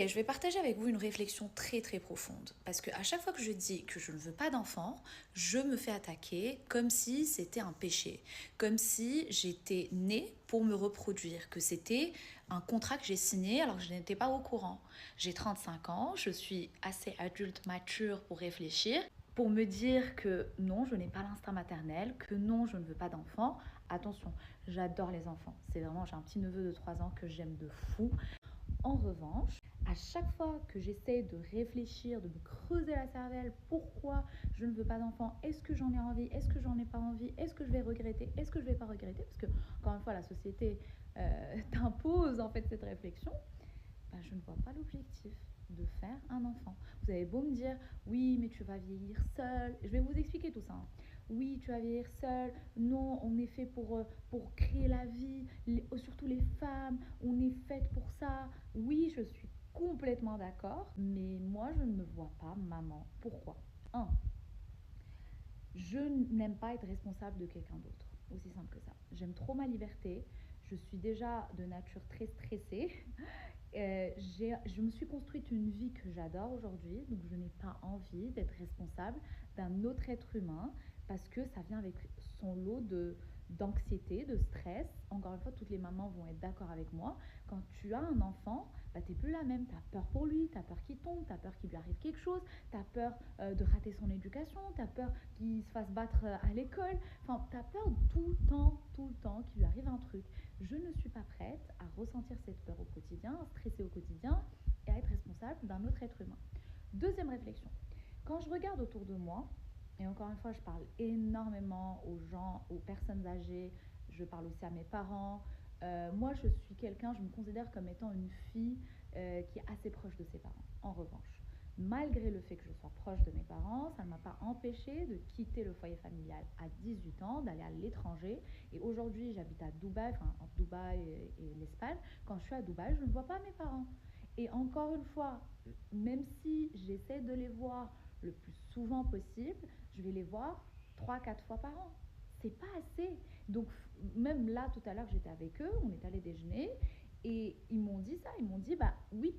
Et je vais partager avec vous une réflexion très très profonde. Parce qu'à chaque fois que je dis que je ne veux pas d'enfant, je me fais attaquer comme si c'était un péché. Comme si j'étais née pour me reproduire. Que c'était un contrat que j'ai signé alors que je n'étais pas au courant. J'ai 35 ans, je suis assez adulte mature pour réfléchir. Pour me dire que non, je n'ai pas l'instinct maternel, que non, je ne veux pas d'enfant. Attention, j'adore les enfants. C'est vraiment, j'ai un petit neveu de 3 ans que j'aime de fou. En revanche, à chaque fois que j'essaie de réfléchir, de me creuser la cervelle, pourquoi je ne veux pas d'enfant, est-ce que j'en ai envie, est-ce que j'en ai pas envie, est-ce que je vais regretter, est-ce que je vais pas regretter, parce que, encore une fois, la société t'impose en fait cette réflexion, ben, je ne vois pas l'objectif de faire un enfant. Vous avez beau me dire, oui, mais tu vas vieillir seul. Je vais vous expliquer tout ça, hein. Oui, tu vas vieillir seul. Non, on est fait pour créer la vie. Surtout les femmes, on est faites pour ça. Oui, je suis complètement d'accord, mais moi, je ne me vois pas maman. Pourquoi? Un, je n'aime pas être responsable de quelqu'un d'autre. Aussi simple que ça. J'aime trop ma liberté. Je suis déjà de nature très stressée. Je me suis construite une vie que j'adore aujourd'hui, donc je n'ai pas envie d'être responsable d'un autre être humain parce que ça vient avec son lot d'anxiété, de stress. Encore une fois, toutes les mamans vont être d'accord avec moi. Quand tu as un enfant, bah, t'es plus la même. Tu as peur pour lui, tu as peur qu'il tombe, tu as peur qu'il lui arrive quelque chose, tu as peur de rater son éducation, tu as peur qu'il se fasse battre à l'école. Enfin, tu as peur tout le temps qu'il lui arrive un truc. Je ne suis pas prête à ressentir cette peur au quotidien, à stresser au quotidien et à être responsable d'un autre être humain. Deuxième réflexion. Quand je regarde autour de moi, et encore une fois, je parle énormément aux gens, aux personnes âgées, je parle aussi à mes parents. Moi, je suis quelqu'un, je me considère comme étant une fille qui est assez proche de ses parents. En revanche, malgré le fait que je sois proche de mes parents, ça ne m'a pas empêché de quitter le foyer familial à 18 ans, d'aller à l'étranger. Et aujourd'hui, j'habite à Dubaï, enfin entre Dubaï et l'Espagne. Quand je suis à Dubaï, je ne vois pas mes parents. Et encore une fois, même si j'essaie de les voir le plus souvent possible, je vais les voir 3 4 fois par an. C'est pas assez. Donc, même là, tout à l'heure, j'étais avec eux, on est allé déjeuner, et ils m'ont dit ça. Ils m'ont dit, bah oui,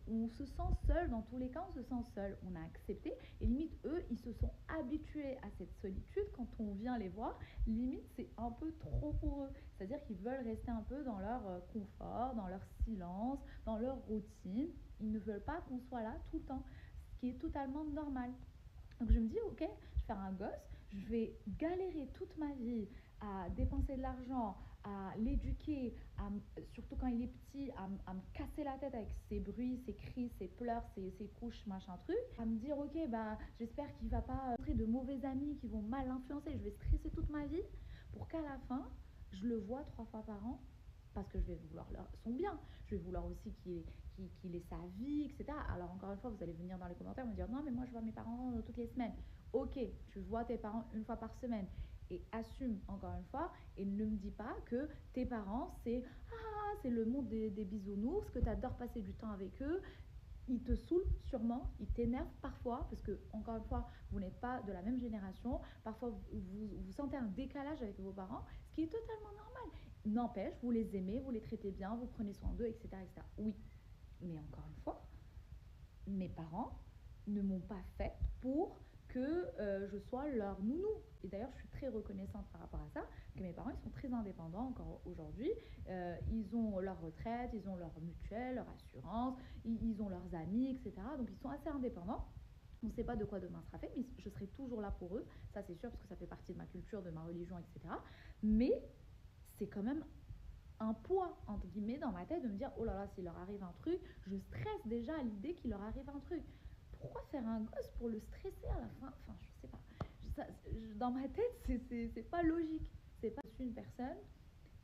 on se sent seul, dans tous les cas, on se sent seul. On a accepté, et limite, eux, ils se sont habitués à cette solitude quand on vient les voir. Limite, c'est un peu trop pour eux. C'est-à-dire qu'ils veulent rester un peu dans leur confort, dans leur silence, dans leur routine. Ils ne veulent pas qu'on soit là tout le temps, ce qui est totalement normal. Donc je me dis, ok, je vais faire un gosse, je vais galérer toute ma vie à dépenser de l'argent, à l'éduquer, surtout quand il est petit, à me casser la tête avec ses bruits, ses cris, ses pleurs, ses couches, machin truc, à me dire, ok, bah j'espère qu'il va pas montrer de mauvais amis qui vont mal l'influencer, je vais stresser toute ma vie pour qu'à la fin, je le vois 3 fois par an parce que je vais vouloir son bien, je vais vouloir aussi qu'il ait sa vie, etc. Alors encore une fois, vous allez venir dans les commentaires me dire non mais moi je vois mes parents toutes les semaines. Ok, tu vois tes parents une fois par semaine et assume encore une fois et ne me dis pas que tes parents c'est le monde des bisounours, que tu adores passer du temps avec eux. Ils te saoulent sûrement, ils t'énervent parfois, parce que, encore une fois, vous n'êtes pas de la même génération. Parfois, vous sentez un décalage avec vos parents, ce qui est totalement normal. N'empêche, vous les aimez, vous les traitez bien, vous prenez soin d'eux, etc., etc. Oui, mais encore une fois, mes parents ne m'ont pas fait pour que je sois leur nounou. Et d'ailleurs, je suis très reconnaissante par rapport à ça, que mes parents, ils sont très indépendants encore aujourd'hui. Ils ont leur retraite, ils ont leur mutuelle, leur assurance, ils ont leurs amis, etc. Donc, ils sont assez indépendants. On ne sait pas de quoi demain sera fait, mais je serai toujours là pour eux. Ça, c'est sûr, parce que ça fait partie de ma culture, de ma religion, etc. Mais c'est quand même un poids, entre guillemets, dans ma tête de me dire, oh là là, s'il leur arrive un truc, je stresse déjà à l'idée qu'il leur arrive un truc. Pourquoi faire un gosse pour le stresser à la fin? Enfin, je sais pas. Dans ma tête, c'est pas logique. C'est pas. Je suis une personne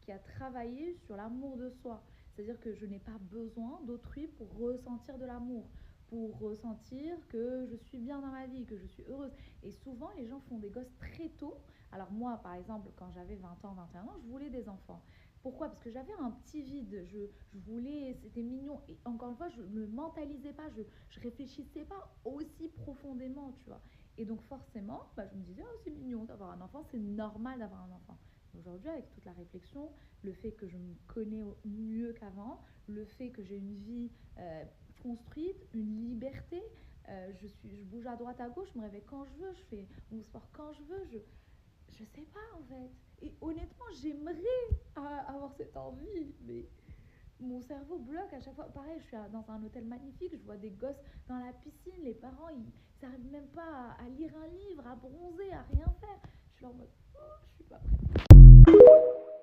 qui a travaillé sur l'amour de soi. C'est-à-dire que je n'ai pas besoin d'autrui pour ressentir de l'amour, pour ressentir que je suis bien dans ma vie, que je suis heureuse. Et souvent, les gens font des gosses très tôt. Alors moi, par exemple, quand j'avais 20 ans, 21 ans, je voulais des enfants. Pourquoi? Parce que j'avais un petit vide, je voulais, c'était mignon. Et encore une fois, je ne me mentalisais pas, je réfléchissais pas aussi profondément, tu vois. Et donc forcément, bah, je me disais, oh, c'est mignon d'avoir un enfant, c'est normal d'avoir un enfant. Aujourd'hui, avec toute la réflexion, le fait que je me connais mieux qu'avant, le fait que j'ai une vie construite, une liberté. Je bouge à droite à gauche, je me réveille quand je veux, je fais mon sport quand je veux. Je sais pas en fait. Et honnêtement, j'aimerais avoir cette envie, mais mon cerveau bloque à chaque fois. Pareil, je suis dans un hôtel magnifique, je vois des gosses dans la piscine, les parents, ils n'arrivent même pas à lire un livre, à bronzer, à rien faire. Je suis là en mode, oh, je suis pas prête.